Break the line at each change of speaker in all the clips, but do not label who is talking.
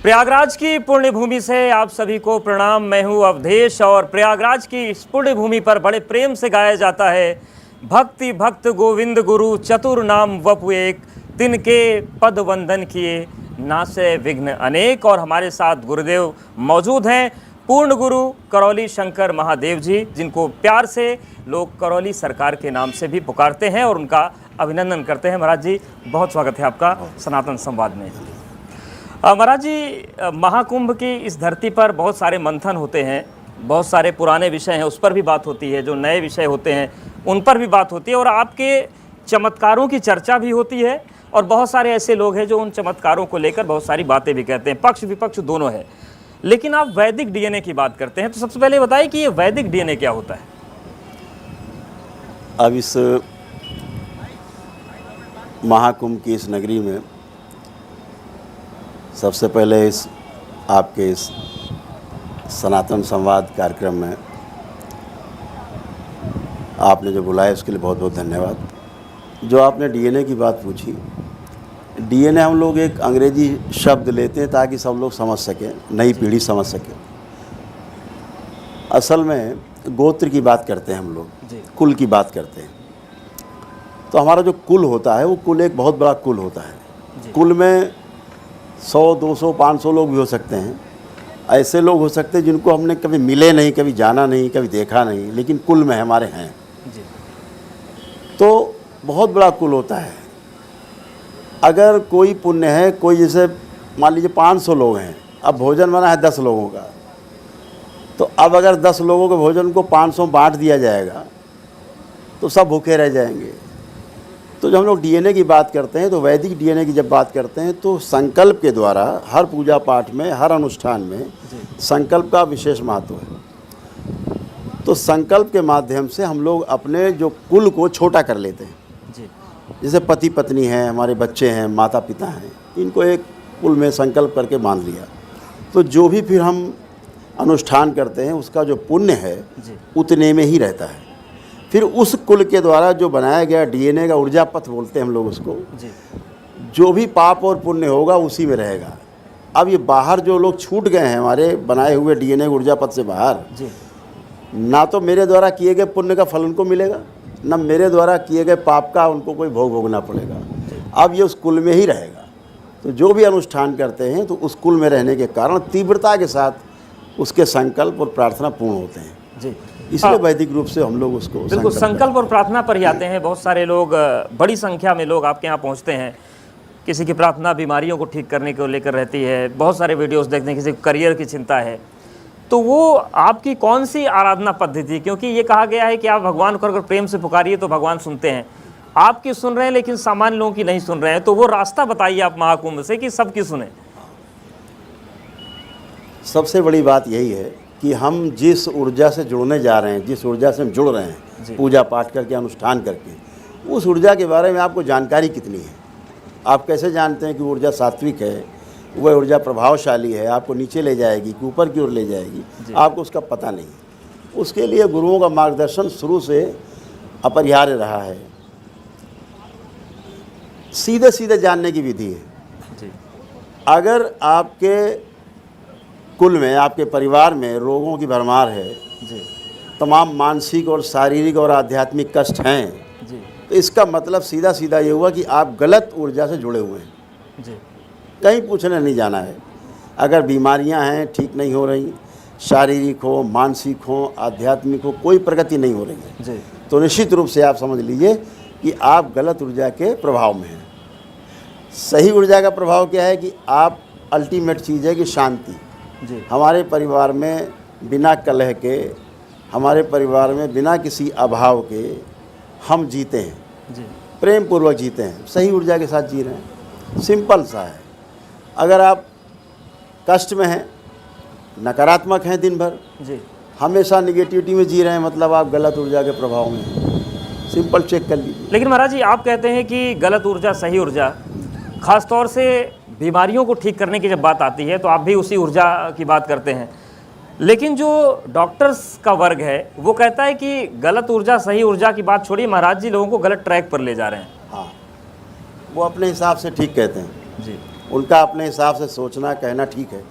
प्रयागराज की पुण्य भूमि से आप सभी को प्रणाम। मैं हूं अवधेश और प्रयागराज की इस पुण्य भूमि पर बड़े प्रेम से गाया जाता है भक्ति भक्त गोविंद गुरु चतुर नाम वपु एक, तिनके पद वंदन किए नासे विघ्न अनेक। और हमारे साथ गुरुदेव मौजूद हैं, पूर्ण गुरु करौली शंकर महादेव जी, जिनको प्यार से लोग करौली सरकार के नाम से भी पुकारते हैं और उनका अभिनंदन करते हैं। महाराज जी, बहुत स्वागत है आपका सनातन संवाद में। महाराज जी, महाकुंभ की इस धरती पर बहुत सारे मंथन होते हैं, बहुत सारे पुराने विषय हैं उस पर भी बात होती है, जो नए विषय होते हैं उन पर भी बात होती है और आपके चमत्कारों की चर्चा भी होती है। और बहुत सारे ऐसे लोग हैं जो उन चमत्कारों को लेकर बहुत सारी बातें भी कहते हैं, पक्ष विपक्ष दोनों है। लेकिन आप वैदिक डीएनए की बात करते हैं, तो सबसे पहले बताइए कि ये वैदिक डीएनए क्या होता है?
अब इस महाकुंभ की इस नगरी में सबसे पहले आपके इस सनातन संवाद कार्यक्रम में आपने जो बुलाया उसके लिए बहुत बहुत धन्यवाद। जो आपने डीएनए की बात पूछी, डीएनए हम लोग एक अंग्रेजी शब्द लेते हैं ताकि सब लोग समझ सकें, नई पीढ़ी समझ सके। असल में गोत्र की बात करते हैं हम लोग, कुल की बात करते हैं। तो हमारा जो कुल होता है वो कुल एक बहुत बड़ा कुल होता है। कुल में 100, 200, 500 लोग भी हो सकते हैं। ऐसे लोग हो सकते हैं जिनको हमने कभी मिले नहीं, कभी जाना नहीं, कभी देखा नहीं, लेकिन कुल में हमारे हैं। तो बहुत बड़ा कुल होता है। अगर कोई पुण्य है, कोई जैसे मान लीजिए 500 लोग हैं, अब भोजन बना है 10 लोगों का, तो अब अगर 10 लोगों के भोजन को 500 बांट दिया जाएगा तो सब भूखे रह जाएंगे। तो जब हम लोग डीएनए की बात करते हैं, तो वैदिक डीएनए की जब बात करते हैं तो संकल्प के द्वारा हर पूजा पाठ में, हर अनुष्ठान में संकल्प का विशेष महत्व है। तो संकल्प के माध्यम से हम लोग अपने जो कुल को छोटा कर लेते हैं। जैसे पति पत्नी हैं, हमारे बच्चे हैं, माता पिता हैं, इनको एक कुल में संकल्प करके मान लिया। तो जो भी फिर हम अनुष्ठान करते हैं उसका जो पुण्य है उतने में ही रहता है। फिर उस कुल के द्वारा जो बनाया गया डीएनए का ऊर्जा पथ बोलते हैं हम लोग उसको, जो भी पाप और पुण्य होगा उसी में रहेगा। अब ये बाहर जो लोग छूट गए हैं हमारे बनाए हुए डीएनए ऊर्जा पथ से बाहर, ना तो मेरे द्वारा किए गए पुण्य का फल उनको मिलेगा, ना मेरे द्वारा किए गए पाप का उनको कोई भोग भोगना पड़ेगा। अब ये उस कुल में ही रहेगा। तो जो भी अनुष्ठान करते हैं तो उस कुल में रहने के कारण तीव्रता के साथ उसके संकल्प और प्रार्थना पूर्ण होते हैं जी। इसलिए वैदिक रूप से हम लोग उसको
बिल्कुल संकल्प और प्रार्थना पर ही आते हैं। बहुत सारे लोग, बड़ी संख्या में लोग आपके यहाँ पहुँचते हैं। किसी की प्रार्थना बीमारियों को ठीक करने को लेकर रहती है, बहुत सारे वीडियोस देखते हैं, किसी को करियर की चिंता है। तो वो आपकी कौन सी आराधना पद्धति? क्योंकि ये कहा गया है कि आप भगवान को अगर प्रेम से पुकारिए तो भगवान सुनते हैं। आपकी सुन रहे हैं लेकिन सामान्य लोगों की नहीं सुन रहे हैं, तो वो रास्ता बताइए आप महाकुंभ से कि सबकी सुने।
सबसे बड़ी बात यही है कि हम जिस ऊर्जा से जुड़ने जा रहे हैं, जिस ऊर्जा से हम जुड़ रहे हैं पूजा पाठ करके, अनुष्ठान करके, उस ऊर्जा के बारे में आपको जानकारी कितनी है? आप कैसे जानते हैं कि ऊर्जा सात्विक है, वह ऊर्जा प्रभावशाली है, आपको नीचे ले जाएगी कि ऊपर की ओर ले जाएगी? आपको उसका पता नहीं। उसके लिए गुरुओं का मार्गदर्शन शुरू से अपरिहार्य रहा है। सीधे सीधे जानने की विधि है। अगर आपके कुल में, आपके परिवार में रोगों की भरमार है, तमाम मानसिक और शारीरिक और आध्यात्मिक कष्ट हैं, तो इसका मतलब सीधा सीधा ये हुआ कि आप गलत ऊर्जा से जुड़े हुए हैं। कहीं पूछने नहीं जाना है। अगर बीमारियां हैं, ठीक नहीं हो रही, शारीरिक हो, मानसिक हो, आध्यात्मिक हो, कोई प्रगति नहीं हो रही है, तो निश्चित रूप से आप समझ लीजिए कि आप गलत ऊर्जा के प्रभाव में हैं। सही ऊर्जा का प्रभाव क्या है कि आप, अल्टीमेट चीज़ है कि शांति। हमारे परिवार में बिना कलह के, हमारे परिवार में बिना किसी अभाव के हम जीते हैं, प्रेम पूर्वक जीते हैं, सही ऊर्जा के साथ जी रहे हैं। सिंपल सा है। अगर आप कष्ट में हैं, नकारात्मक हैं, दिन भर हमेशा निगेटिविटी में जी रहे हैं, मतलब आप गलत ऊर्जा के प्रभाव में हैं। सिंपल चेक कर लीजिए।
लेकिन महाराज जी, आप कहते हैं कि गलत ऊर्जा, सही ऊर्जा, खास तौर से बीमारियों को ठीक करने की जब बात आती है तो आप भी उसी ऊर्जा की बात करते हैं। लेकिन जो डॉक्टर्स का वर्ग है वो कहता है कि गलत ऊर्जा, सही ऊर्जा की बात छोड़िए, महाराज जी लोगों को गलत ट्रैक पर ले जा रहे हैं।
हाँ, वो अपने हिसाब से ठीक कहते हैं जी। उनका अपने हिसाब से सोचना कहना ठीक है,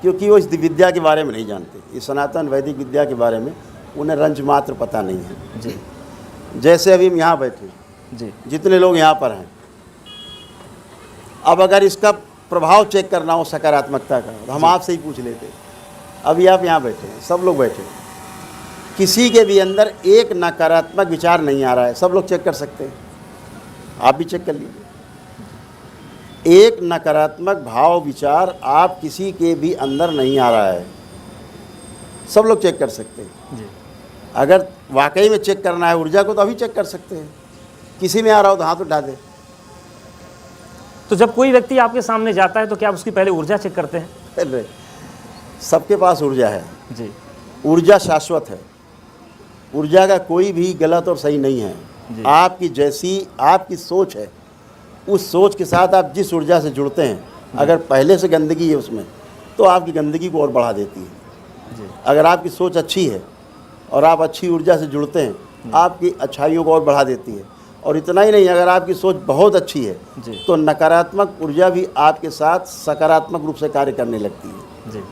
क्योंकि वो इस विद्या के बारे में नहीं जानते, इस सनातन वैदिक विद्या के बारे में उन्हें रंज मात्र पता नहीं है।
जी
जैसे अभी हम यहाँ बैठे,
जी
जितने लोग यहाँ पर हैं, अब अगर इसका प्रभाव चेक करना हो सकारात्मकता का, तो हम आपसे ही पूछ लेते। अभी आप यहाँ बैठे हैं, सब लोग बैठे हैं, किसी के भी अंदर एक नकारात्मक विचार नहीं आ रहा है, सब लोग चेक कर सकते हैं, आप भी चेक कर लीजिए। एक नकारात्मक भाव विचार आप किसी के भी अंदर नहीं आ रहा है, सब लोग चेक कर सकते हैं।
जी
अगर वाकई में चेक करना है ऊर्जा को, तो अभी चेक कर सकते हैं। किसी में आ रहा हो तो हाथ उठा दे।
तो जब कोई व्यक्ति आपके सामने जाता है तो क्या आप उसकी पहले ऊर्जा चेक करते हैं?
अरे सबके पास ऊर्जा है
जी
ऊर्जा शाश्वत है, ऊर्जा का कोई भी गलत और सही नहीं है। आपकी जैसी आपकी सोच है, उस सोच के साथ आप जिस ऊर्जा से जुड़ते हैं, अगर पहले से गंदगी है उसमें, तो आपकी गंदगी को और बढ़ा देती है।
जी
अगर आपकी सोच अच्छी है और आप अच्छी ऊर्जा से जुड़ते हैं, आपकी अच्छाइयों को और बढ़ा देती है। और इतना ही नहीं, अगर आपकी सोच बहुत अच्छी है
जी
तो नकारात्मक ऊर्जा भी आपके साथ सकारात्मक रूप से कार्य करने लगती है।
जी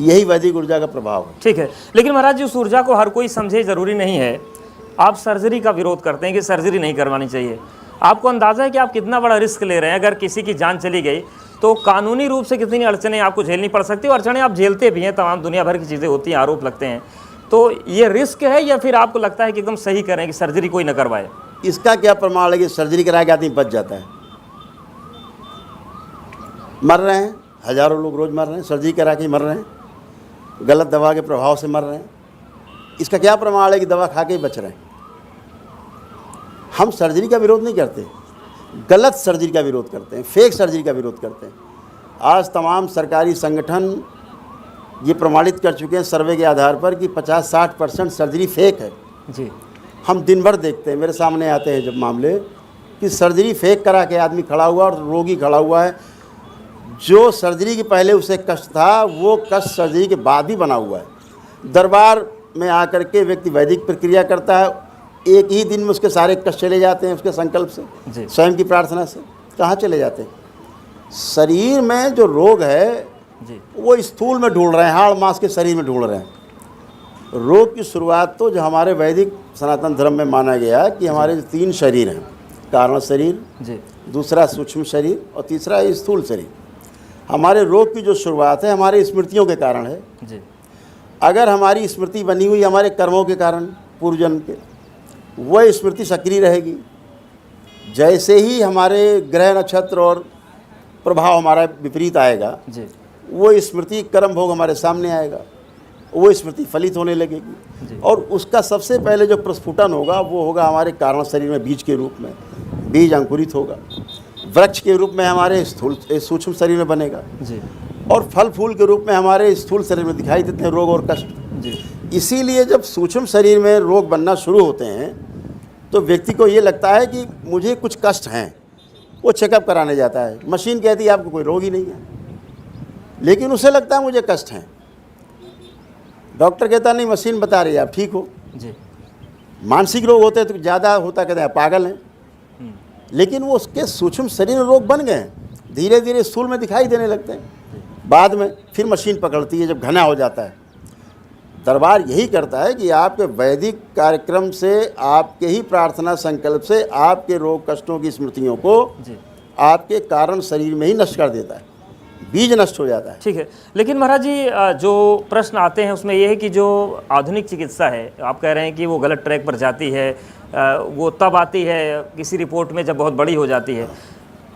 यही वैदिक ऊर्जा का प्रभाव है।
ठीक है, लेकिन महाराज जी उस ऊर्जा को हर कोई समझे ज़रूरी नहीं है। आप सर्जरी का विरोध करते हैं कि सर्जरी नहीं करवानी चाहिए। आपको अंदाज़ा है कि आप कितना बड़ा रिस्क ले रहे हैं? अगर किसी की जान चली गई तो कानूनी रूप से कितनी अड़चनें आपको झेलनी पड़ सकती है, और अड़चनें आप झेलते भी हैं, तमाम दुनिया भर की चीज़ें होती हैं, आरोप लगते हैं। तो ये रिस्क है या फिर आपको लगता है कि एकदम सही करें कि सर्जरी कोई न करवाए?
इसका क्या प्रमाण है कि सर्जरी करा के आदमी बच जाता है? मर रहे हैं, हजारों लोग रोज़ मर रहे हैं, सर्जरी करा के ही मर रहे हैं, गलत दवा के प्रभाव से मर रहे हैं। इसका क्या प्रमाण है कि दवा खा के ही बच रहे हैं? हम सर्जरी का विरोध नहीं करते, गलत सर्जरी का विरोध करते हैं, फेक सर्जरी का विरोध करते हैं। आज तमाम सरकारी संगठन ये प्रमाणित कर चुके हैं सर्वे के आधार पर कि 50-60% सर्जरी फेक है।
जी
हम दिन भर देखते हैं, मेरे सामने आते हैं जब मामले कि सर्जरी फेक करा के आदमी खड़ा हुआ और रोगी खड़ा हुआ है, जो सर्जरी के पहले उसे कष्ट था वो कष्ट सर्जरी के बाद भी बना हुआ है। दरबार में आकर के व्यक्ति वैदिक प्रक्रिया करता है, एक ही दिन में उसके सारे कष्ट चले जाते हैं उसके संकल्प से, स्वयं की प्रार्थना से। कहाँ चले जाते हैं? शरीर में जो रोग है
जी
वो स्थूल में ढूंढ रहे हैं, हाड़ मांस के शरीर में ढूंढ रहे हैं। रोग की शुरुआत तो जो हमारे वैदिक सनातन धर्म में माना गया कि हमारे जो 3 शरीर हैं, कारण शरीर
जी
दूसरा सूक्ष्म शरीर और तीसरा स्थूल शरीर। हमारे रोग की जो शुरुआत है हमारे स्मृतियों के कारण है।
जी
अगर हमारी स्मृति बनी हुई हमारे कर्मों के कारण, पूर्व जन्म के, वह स्मृति सक्रिय रहेगी। जैसे ही हमारे ग्रह नक्षत्र और प्रभाव हमारा विपरीत आएगा,
जी
वो स्मृति कर्म भोग हमारे सामने आएगा, वो स्मृति फलित होने लगेगी। और उसका सबसे पहले जो प्रस्फुटन होगा वो होगा हमारे कारण शरीर में बीज के रूप में। बीज अंकुरित होगा, वृक्ष के रूप में हमारे स्थूल सूक्ष्म शरीर में बनेगा,
जी
और फल फूल के रूप में हमारे स्थूल शरीर में दिखाई देते हैं रोग और कष्ट।
जी
इसीलिए जब सूक्ष्म शरीर में रोग बनना शुरू होते हैं तो व्यक्ति को ये लगता है कि मुझे कुछ कष्ट हैं, वो चेकअप कराने जाता है। मशीन कहती है आपको कोई रोग ही नहीं है, लेकिन उसे लगता है मुझे कष्ट हैं। डॉक्टर कहता नहीं, मशीन बता रही है आप ठीक हो।
जी
मानसिक रोग होते हैं तो ज़्यादा होता, कहते हैं पागल हैं, लेकिन वो उसके सूक्ष्म शरीर में रोग बन गए हैं, धीरे धीरे स्थूल में दिखाई देने लगते हैं। बाद में फिर मशीन पकड़ती है जब घना हो जाता है। दरबार यही करता है कि आपके वैदिक कार्यक्रम से, आपके ही प्रार्थना संकल्प से आपके रोग कष्टों की स्मृतियों को
जी
आपके कारण शरीर में ही नष्ट कर देता है, बीज नष्ट हो जाता है।
ठीक है, लेकिन महाराज जी जो प्रश्न आते हैं उसमें यह है कि जो आधुनिक चिकित्सा है, आप कह रहे हैं कि वो गलत ट्रैक पर जाती है, वो तब आती है किसी रिपोर्ट में जब बहुत बड़ी हो जाती है,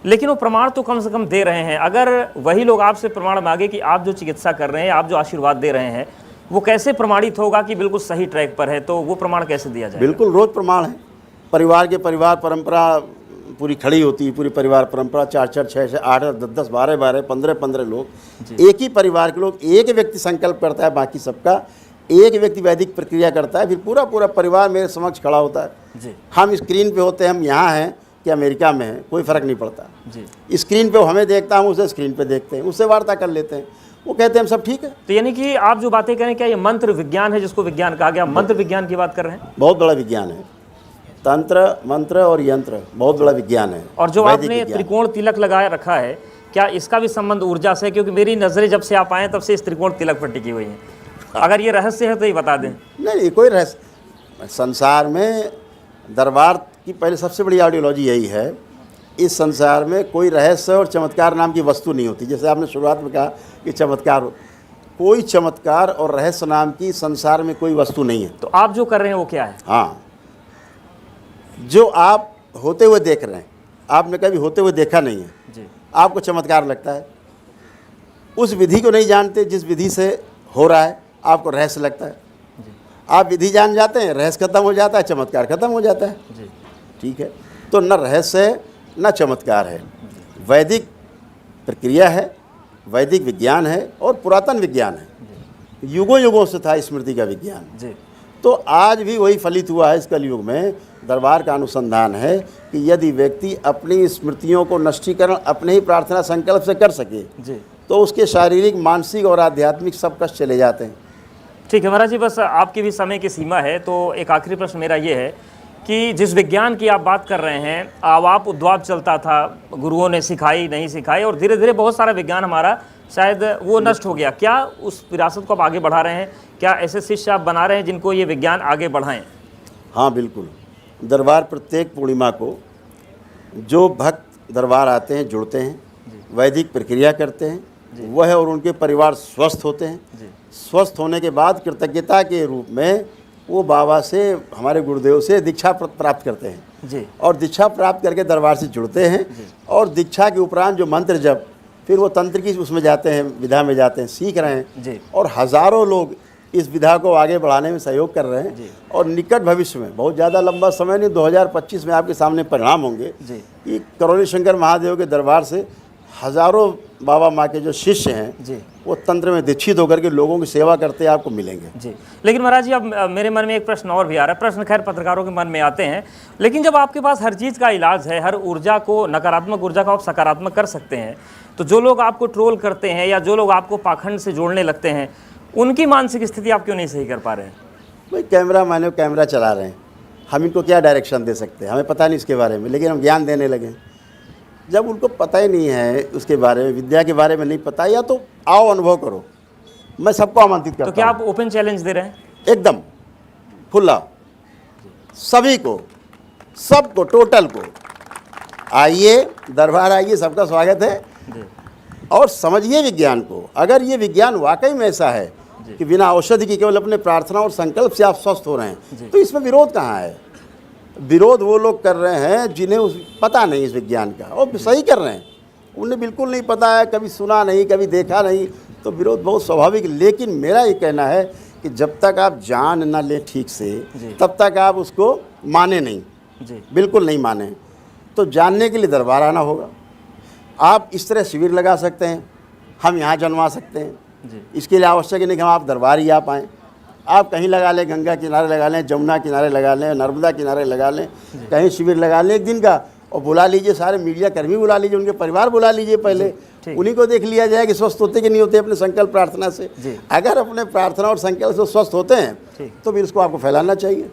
लेकिन वो प्रमाण तो कम से कम दे रहे हैं। अगर वही लोग आपसे प्रमाण मांगे कि आप जो चिकित्सा कर रहे हैं, आप जो आशीर्वाद दे रहे हैं, वो कैसे प्रमाणित होगा कि बिल्कुल सही ट्रैक पर है? तो वो प्रमाण कैसे दिया जाए?
बिल्कुल रोज प्रमाण है। परिवार के परिवार परंपरा पूरी खड़ी होती है, पूरी परिवार परंपरा 4-4, 6-6, 8-8, 10-10, 12-12, 15-15 लोग, एक ही परिवार के लोग, एक व्यक्ति संकल्प करता है, बाकी सबका एक व्यक्ति वैदिक प्रक्रिया करता है, फिर पूरा पूरा परिवार मेरे समक्ष खड़ा होता है
जी।
हम स्क्रीन पे होते हैं, हम यहाँ हैं कि अमेरिका में हैं, कोई फ़र्क नहीं पड़ता
जी।
स्क्रीन पे वो हमें देखता, हम उसे स्क्रीन पे देखते हैं, उससे वार्ता कर लेते हैं, वो कहते हैं हम सब ठीक है।
तो यानी कि आप जो बातें करें, क्या ये मंत्र विज्ञान है जिसको विज्ञान कहा गया? मंत्र विज्ञान की बात कर रहे हैं?
बहुत बड़ा विज्ञान है, तंत्र मंत्र और यंत्र बहुत बड़ा विज्ञान है।
और जो आपने त्रिकोण तिलक लगाया रखा है, क्या इसका भी संबंध ऊर्जा से है? क्योंकि मेरी नज़रें जब से आप आए तब से इस त्रिकोण तिलक पर टिकी हुई हैं। अगर ये रहस्य है तो ये बता दें।
नहीं, कोई रहस्य संसार में दरबार की पहले सबसे बड़ी आइडियोलॉजी यही है, इस संसार में कोई रहस्य और चमत्कार नाम की वस्तु नहीं होती। जैसे आपने शुरुआत में कहा कि चमत्कार, कोई चमत्कार और रहस्य नाम की संसार में कोई वस्तु नहीं है।
तो आप जो कर रहे हैं वो क्या है?
हाँ, जो आप होते हुए देख रहे हैं, आपने कभी होते हुए देखा नहीं है
जी।
आपको चमत्कार लगता है। उस विधि को नहीं जानते जिस विधि से हो रहा है, आपको रहस्य लगता है। आप विधि जान जाते हैं, रहस्य खत्म हो जाता है, चमत्कार खत्म हो जाता है
जी।
ठीक है। तो न रहस्य है न चमत्कार है, वैदिक प्रक्रिया है, वैदिक विज्ञान है और पुरातन विज्ञान है, युगों युगों से था स्मृति का विज्ञान
जी।
तो आज भी वही फलित हुआ है। इस कलयुग में दरबार का अनुसंधान है कि यदि व्यक्ति अपनी स्मृतियों को नष्टीकरण अपने ही प्रार्थना संकल्प से कर सके
जी।
तो उसके शारीरिक, मानसिक और आध्यात्मिक सब कष्ट चले जाते हैं।
ठीक है महाराज जी, बस आपकी भी समय की सीमा है, तो एक आखिरी प्रश्न मेरा ये है कि जिस विज्ञान की आप बात कर रहे हैं, आवाप उद्वाप चलता था, गुरुओं ने सिखाई नहीं सिखाई और धीरे धीरे बहुत सारा विज्ञान हमारा शायद वो नष्ट हो गया। क्या उस विरासत को आप आगे बढ़ा रहे हैं? क्या ऐसे शिष्य आप बना रहे हैं जिनको ये विज्ञान आगे बढ़ाएं?
हाँ बिल्कुल। दरबार प्रत्येक पूर्णिमा को जो भक्त दरबार आते हैं, जुड़ते हैं, वैदिक प्रक्रिया करते हैं, वह और उनके परिवार स्वस्थ होते हैं। स्वस्थ होने के बाद कृतज्ञता के रूप में वो बाबा से, हमारे गुरुदेव से दीक्षा प्राप्त करते हैं
जी।
और दीक्षा प्राप्त करके दरबार से जुड़ते हैं और दीक्षा के उपरांत जो मंत्र जब, फिर वो तंत्र की उसमें जाते हैं, विधा में जाते हैं, सीख रहे हैं
जी।
और हज़ारों लोग इस विधा को आगे बढ़ाने में सहयोग कर रहे हैं
जी।
और निकट भविष्य में, बहुत ज़्यादा लंबा समय नहीं, 2025 में आपके सामने परिणाम होंगे
जी।
कि करौली शंकर महादेव के दरबार से हज़ारों बाबा माँ के जो शिष्य हैं
जी।
वो तंत्र में दीक्षित होकर के लोगों की सेवा करते आपको मिलेंगे
जी। लेकिन महाराज जी, अब मेरे मन में एक प्रश्न और भी आ रहा है। प्रश्न खैर पत्रकारों के मन में आते हैं, लेकिन जब आपके पास हर चीज़ का इलाज है, हर ऊर्जा को, नकारात्मक ऊर्जा को आप सकारात्मक कर सकते हैं, तो जो लोग आपको ट्रोल करते हैं या जो लोग आपको पाखंड से जोड़ने लगते हैं, उनकी मानसिक स्थिति आप क्यों नहीं सही कर पा रहे हैं?
भाई कैमरा मैंने कैमरा चला रहे हैं, हम इनको क्या डायरेक्शन दे सकते हैं? हमें पता नहीं इसके बारे में, लेकिन हम ज्ञान देने लगे। जब उनको पता ही नहीं है उसके बारे में, विद्या के बारे में नहीं पता, या तो आओ अनुभव करो, मैं सबको आमंत्रित करता हूं।
तो क्या आप ओपन चैलेंज दे रहे हैं?
एकदम खुला, सभी को, सबको, टोटल को आइए, दरबार आइए, सबका स्वागत है
जी।
और समझिए विज्ञान को। अगर ये विज्ञान वाकई में ऐसा है कि बिना औषधि की केवल अपने प्रार्थना और संकल्प से आप स्वस्थ हो रहे हैं, तो इसमें विरोध कहाँ है? विरोध वो लोग कर रहे हैं जिन्हें पता नहीं इस विज्ञान का, और सही कर रहे हैं। उन्हें बिल्कुल नहीं पता है, कभी सुना नहीं, कभी देखा नहीं, तो विरोध बहुत स्वाभाविक। लेकिन मेरा ये कहना है कि जब तक आप जान ना लें ठीक से, तब तक आप उसको माने नहीं
जी।
बिल्कुल नहीं माने। तो जानने के लिए दरबार आना होगा। आप इस तरह शिविर लगा सकते हैं, हम यहाँ जनवा सकते हैं
जी।
इसके लिए आवश्यक नहीं कि हम आप दरबार ही आ पाएँ। आप कहीं लगा लें, गंगा किनारे लगा लें, जमुना किनारे लगा लें, नर्मदा किनारे लगा लें, कहीं शिविर लगा लें एक दिन का, और बुला लीजिए सारे मीडिया कर्मी, बुला लीजिए, उनके परिवार बुला लीजिए, पहले उन्हीं को देख लिया जाए कि स्वस्थ होते कि नहीं होते अपने संकल्प प्रार्थना से। अगर अपने प्रार्थना और संकल्प से स्वस्थ होते हैं तो फिर इसको आपको फैलाना चाहिए,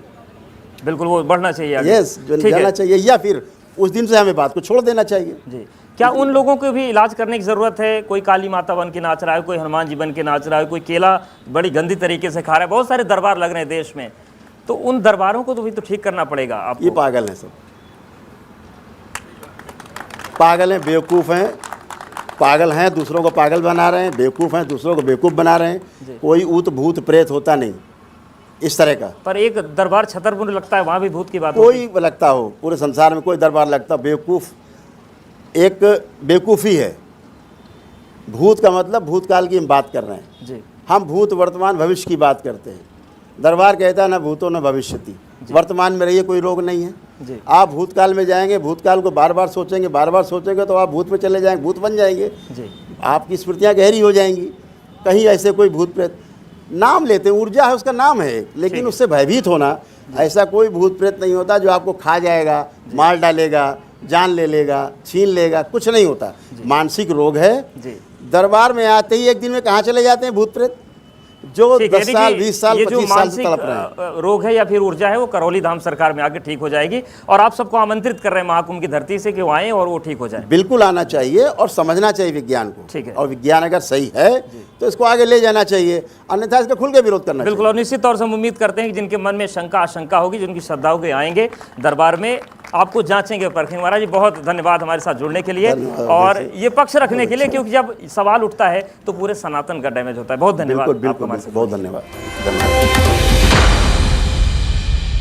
बिल्कुल वो बढ़ना चाहिए आगे।
यस, जाना चाहिए, या फिर उस दिन से हमें बात को छोड़ देना चाहिए
जी। क्या उन लोगों को भी इलाज करने की ज़रूरत है? कोई काली माता बन के नाच रहा है, कोई हनुमान जी बन के नाच रहा है, कोई केला बड़ी गंदी तरीके से खा रहा है, बहुत सारे दरबार लग रहे हैं देश में, तो उन दरबारों को तो भी तो ठीक करना पड़ेगा आपको।
ये पागल हैं, सब पागल हैं, बेवकूफ़ हैं, पागल हैं, दूसरों को पागल बना रहे हैं, बेवकूफ़ हैं, दूसरों को बेवकूफ़ बना रहे हैं। कोई ऊत भूत प्रेत होता नहीं इस तरह का।
पर एक दरबार छतरपुर लगता है, वहाँ भी भूत की बात
कोई लगता हो, पूरे संसार में कोई दरबार लगता, बेवकूफ़ एक बेवकूफ़ी है। भूत का मतलब भूतकाल की हम बात कर रहे हैं
जी।
हम भूत, वर्तमान, भविष्य की बात करते हैं। दरबार कहता है न भूतो न भविष्यति, वर्तमान में रहिए, कोई रोग नहीं है
जी।
आप भूतकाल में जाएंगे, भूतकाल को बार बार सोचेंगे, बार बार सोचेंगे तो आप भूत में चले जाएंगे, भूत बन जाएंगे
जी।
आपकी स्मृतियाँ गहरी हो जाएंगी। कहीं ऐसे कोई भूत प्रेत नाम लेते हैं, ऊर्जा है उसका नाम है, लेकिन उससे भयभीत होना, ऐसा कोई भूत प्रेत नहीं होता जो आपको खा जाएगा, मार डालेगा, जान ले लेगा, छीन लेगा, कुछ नहीं होता। मानसिक रोग है।
जी।
दरबार में आते ही एक दिन में कहाँ चले जाते हैं भूत प्रेत? जो
ठीक है,
10
यानी
साल,
कि
20 साल,
ये जो
25 साल से
मानसिक
तड़प रहे हैं।
रोग है या फिर ऊर्जा है वो करौली धाम सरकार में आके ठीक हो जाएगी। और आप सबको आमंत्रित कर रहे हैं महाकुंभ की धरती से कि वो आएँ और वो ठीक हो जाए।
बिल्कुल आना चाहिए और समझना चाहिए विज्ञान को।
ठीक है।
और विज्ञान अगर सही है तो इसको आगे ले जाना चाहिए, अन्यथा इसका खुल के विरोध करना
बिल्कुल। और निश्चित तौर से हम उम्मीद करते हैं कि जिनके मन में शंका आशंका होगी, जिनकी श्रद्धाओं के आएंगे दरबार में, आपको जांचेंगे, परखेंगे। महाराज जी बहुत धन्यवाद हमारे साथ जुड़ने के लिए
धन्यवाद।
और ये पक्ष रखने के लिए, क्योंकि जब सवाल उठता है तो पूरे सनातन का डैमेज होता है। बहुत धन्यवाद।
चाहिए। बिल्कुल
आपको
बिल्कुल,
हमारे साथ
बहुत धन्यवाद।